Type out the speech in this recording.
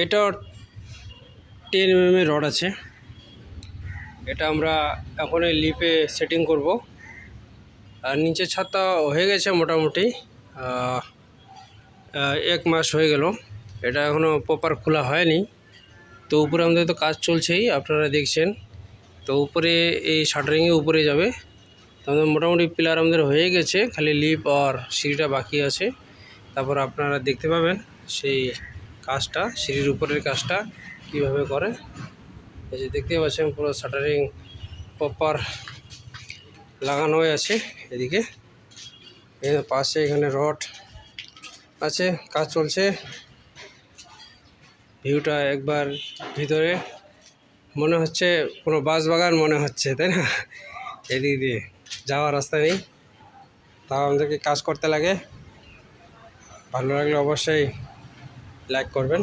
এটা 10 mm এর rod আছে। এটা আমরা এখন এই লিপে সেটিং করব। আর নিচের ছাদটা হয়ে গেছে মোটামুটি 1 মাস হয়ে গেল। এটা এখনও প্রপার খোলা হয়নি। তো উপরে আমাদের তো কাজ চলছেই, আপনারা দেখছেন। তো উপরে এই শাটারিংয়ে উপরে যাবে। তো আমাদের মোটামুটি পিলার আমাদের হয়ে গেছে, খালি লিপ আর সিঁড়িটা বাকি আছে। তারপর আপনারা দেখতে পাবেন সেই কাজটা, সিঁড়ির উপরের কাজটা কীভাবে করে। এই যে দেখতে পাচ্ছেন পুরো শাটারিং প্রপার লাগানো হয়ে আছে। এদিকে পাশে এখানে রড আছে, কাজ চলছে। ভিউটা একবার ভিতরে মনে হচ্ছে কোনো বাঁশ বাগান মনে হচ্ছে, তাই না? এদিক দিয়ে যাওয়ার রাস্তা নেই, তাও আমাদেরকে কাজ করতে লাগে। ভালো লাগলে অবশ্যই লাইক করবেন।